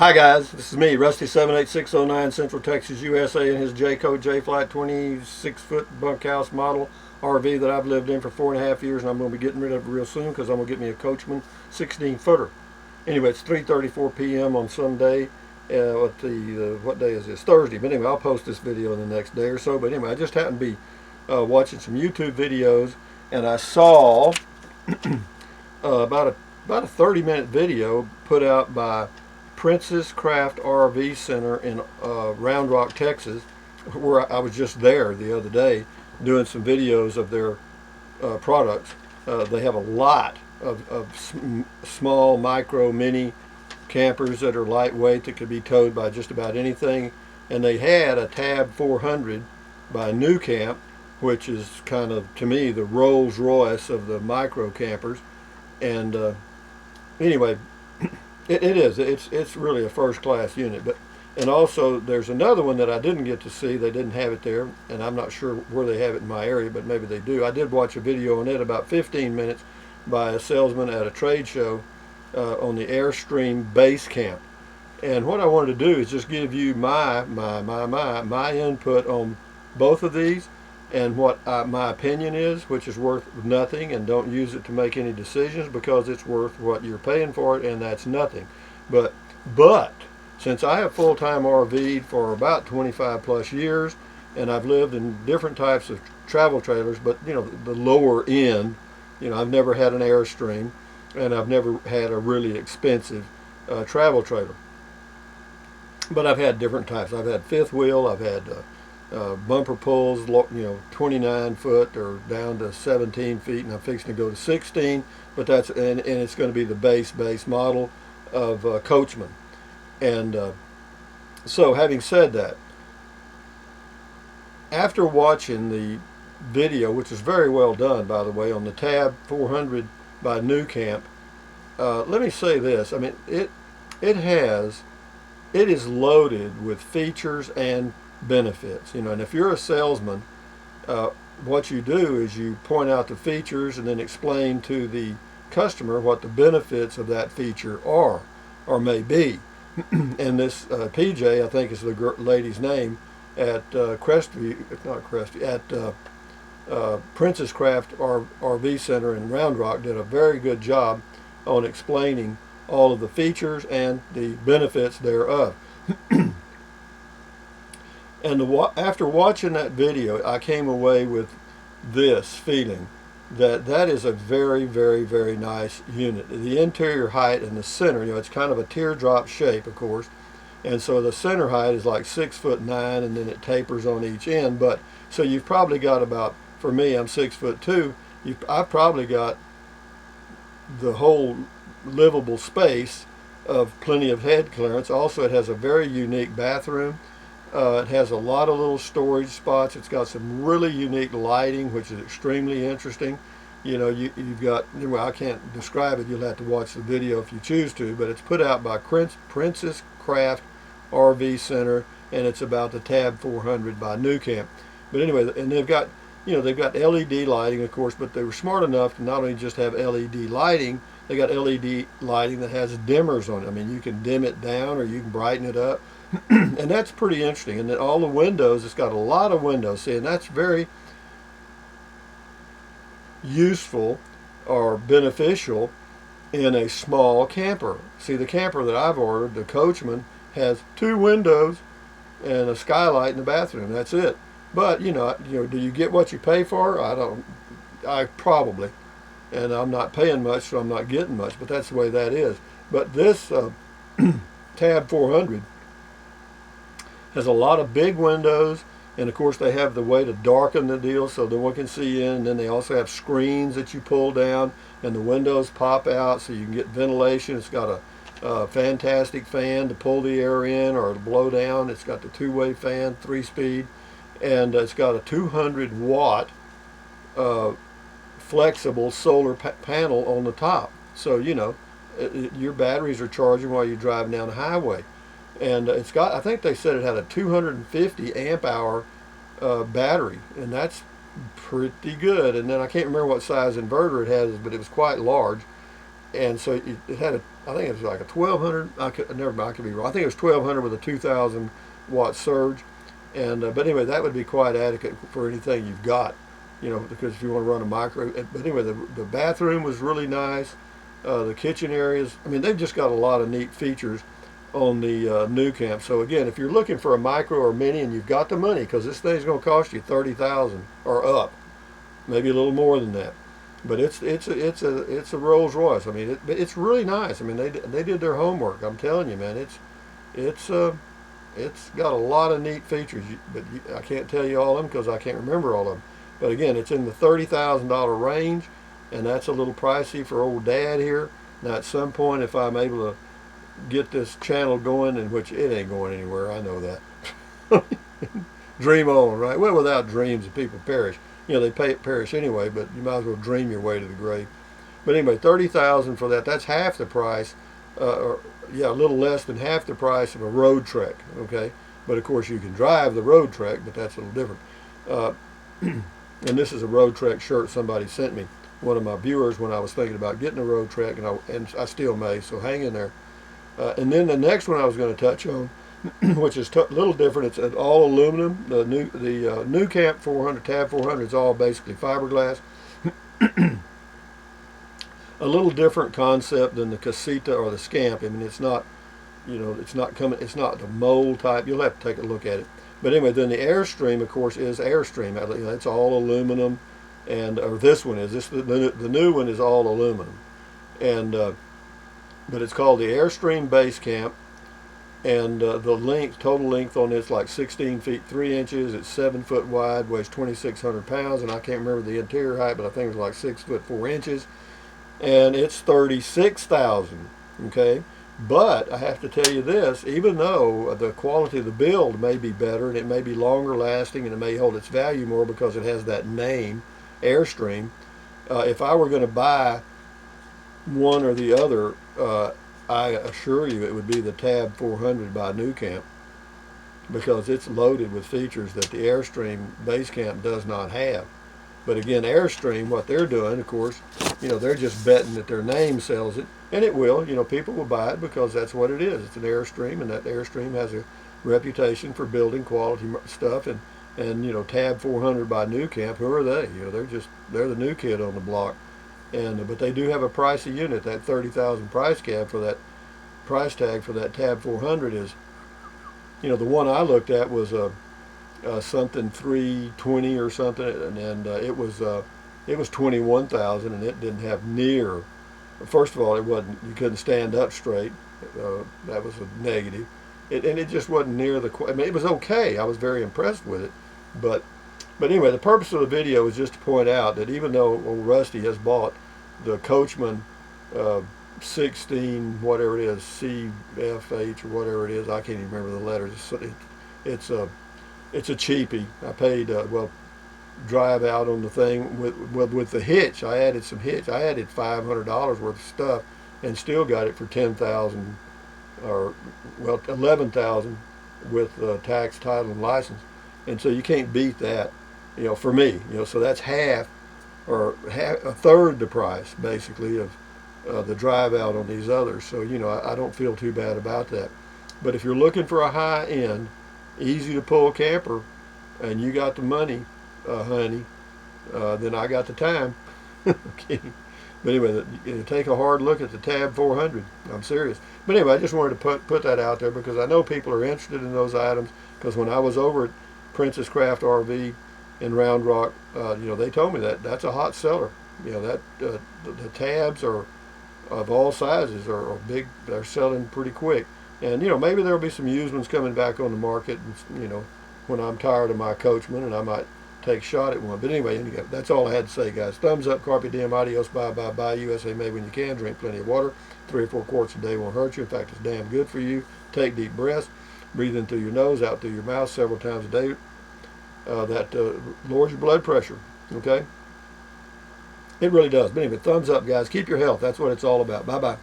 Hi guys, this is me, Rusty78609, Central Texas, USA, in his J-Code J-Flight 26-foot bunkhouse model RV that I've lived in for 4.5 years, and I'm going to be getting rid of it real soon because I'm going to get me a Coachman 16-footer. Anyway, it's 3:34 p.m. on Sunday. What day is this? Thursday. But anyway, I'll post this video in the next day or so. But anyway, I just happened to be watching some YouTube videos, and I saw about a 30-minute video put out by Princess Craft RV Center in Round Rock, Texas, where I was just there the other day doing some videos of their products. They have a lot of small, micro, mini campers that are lightweight that could be towed by just about anything. And they had a Tab 400 by New Camp, which is kind of, to me, the Rolls Royce of the micro campers. And anyway, it's really a first class unit. And also there's another one that I didn't get to see. They didn't have it there, and I'm not sure where they have it in my area, but maybe they do. I did watch a video on it, about 15 minutes, by a salesman at a trade show on the Airstream Basecamp. And what I wanted to do is just give you my input on both of these, and what my opinion is, which is worth nothing, and don't use it to make any decisions because it's worth what you're paying for it, and that's nothing. But since I have full-time RV'd for about 25 plus years, and I've lived in different types of travel trailers, but you know, the lower end, you know, I've never had an Airstream, and I've never had a really expensive travel trailer. But I've had different types. I've had fifth wheel, I've had bumper pulls, you know, 29 foot or down to 17 feet, and I'm fixing to go to 16. But that's and it's going to be the base model of Coachman. And so, having said that, after watching the video, which is very well done, by the way, on the Tab 400 by New Camp, let me say this. I mean, it is loaded with features and benefits, you know. And if you're a salesman, what you do is you point out the features and then explain to the customer what the benefits of that feature are or may be. And this PJ, I think is the lady's name, at Princess Craft RV Center in Round Rock, did a very good job on explaining all of the features and the benefits thereof. And after watching that video, I came away with this feeling that is a very, very, very nice unit. The interior height and the center, you know, it's kind of a teardrop shape, of course, and so the center height is like 6'9", and then it tapers on each end. But so you've probably got about, for me, I'm 6'2", I've probably got the whole livable space of plenty of head clearance. Also, it has a very unique bathroom. It has a lot of little storage spots. It's got some really unique lighting, which is extremely interesting. You know, you've got, well, I can't describe it. You'll have to watch the video if you choose to, but it's put out by Princess Craft RV Center, and it's about the Tab 400 by New Camp. But anyway, and they've got, you know, they've got LED lighting, of course, but they were smart enough to not only just have LED lighting, they got LED lighting that has dimmers on it. I mean, you can dim it down or you can brighten it up. And that's pretty interesting. And then all the windows, it's got a lot of windows. See, and that's very useful or beneficial in a small camper. See, the camper that I've ordered, the Coachman, has 2 windows and a skylight in the bathroom. That's it. But you know, do you get what you pay for? I probably, and I'm not paying much, so I'm not getting much. But that's the way that is. But this Tab 400 has a lot of big windows, and of course they have the way to darken the deal so no one can see in. And then they also have screens that you pull down, and the windows pop out so you can get ventilation. It's got a fantastic fan to pull the air in or to blow down. It's got the 2-way fan, 3-speed, and it's got a 200 watt flexible solar panel on the top. So you know, your batteries are charging while you're driving down the highway. And it's got, I think they said it had a 250 amp hour battery, and that's pretty good. And then I can't remember what size inverter it has, but it was quite large. And so it had a I think it was like a 1200. Never mind, I could be wrong. I think it was 1200 with a 2000 watt surge. And but anyway, that would be quite adequate for anything you've got, because if you want to run a micro. But anyway, the bathroom was really nice. The kitchen areas, I mean, they've just got a lot of neat features on the new camp. So again, if you're looking for a micro or mini and you've got the money, because this thing's going to cost you 30,000 or up, maybe a little more than that. But it's a Rolls Royce. I mean, it's really nice. I mean, they did their homework. I'm telling you, man. It's got a lot of neat features, but I can't tell you all of them because I can't remember all of them. But again, it's in the $30,000 range, and that's a little pricey for old Dad here. Now, at some point, if I'm able to get this channel going, in which it ain't going anywhere, I know that. Dream on, right? Well, without dreams, the people perish. They perish anyway, but you might as well dream your way to the grave. But anyway, 30,000 for that. That's half the price, a little less than half the price of a road trek. Okay, but of course you can drive the road trek, but that's a little different. And this is a road trek shirt somebody sent me, one of my viewers, when I was thinking about getting a road trek, and I still may. So hang in there. And then the next one I was going to touch on, which is a little different. It's all aluminum. The new Camp 400, Tab 400 is all basically fiberglass. A little different concept than the Casita or the Scamp. I mean, it's not, it's not the mold type. You'll have to take a look at it. But anyway, then the Airstream, of course, is Airstream. It's all aluminum, or this one is. The new one is all aluminum, and but it's called the Airstream Basecamp. And the total length on it's like 16 feet 3 inches. It's 7 foot wide, weighs 2,600 pounds, and I can't remember the interior height, but I think it's like 6 foot 4 inches. And it's 36,000. Okay, but I have to tell you this: even though the quality of the build may be better and it may be longer lasting and it may hold its value more because it has that name, Airstream. If I were going to buy one or the other, I assure you it would be the Tab 400 by New Camp, because it's loaded with features that the Airstream Basecamp does not have. But again, Airstream, what they're doing, of course, they're just betting that their name sells it, and it will. People will buy it because that's what it is. It's an Airstream, and that Airstream has a reputation for building quality stuff. And Tab 400 by New Camp, who are they? They're the new kid on the block. But they do have a pricey unit. That 30,000 price tag for that Tab 400 is, the one I looked at was something 320 or something, and it was 21,000, and it didn't have near. First of all, you couldn't stand up straight. That was a negative. And it just wasn't near I mean, it was okay. I was very impressed with it, but anyway, the purpose of the video is just to point out that even though old Rusty has bought the Coachman 16, whatever it is, CFH or whatever it is, I can't even remember the letters. It's a cheapie. I paid drive out on the thing with the hitch. I added some hitch. I added $500 worth of stuff and still got it for 10,000 or 11,000 with tax, title, and license. And so you can't beat that. For me, so that's a third the price, basically, of the drive out on these others. So, I don't feel too bad about that. But if you're looking for a high end, easy to pull camper, and you got the money, honey, then I got the time. Okay. But anyway, take a hard look at the Tab 400. I'm serious. But anyway, I just wanted to put that out there because I know people are interested in those items. Because when I was over at Princess Craft RV in Round Rock, they told me that's a hot seller. The tabs are of all sizes are big. They're selling pretty quick, and maybe there'll be some used ones coming back on the market. And, when I'm tired of my Coachman, and I might take a shot at one. But anyway, that's all I had to say, guys. Thumbs up, carpe diem, adios, bye, bye, bye. USA made when you can. Drink plenty of water. 3 or 4 quarts a day won't hurt you. In fact, it's damn good for you. Take deep breaths. Breathe in through your nose, out through your mouth several times a day. That lowers your blood pressure, okay? It really does. But anyway, thumbs up, guys. Keep your health. That's what it's all about. Bye-bye.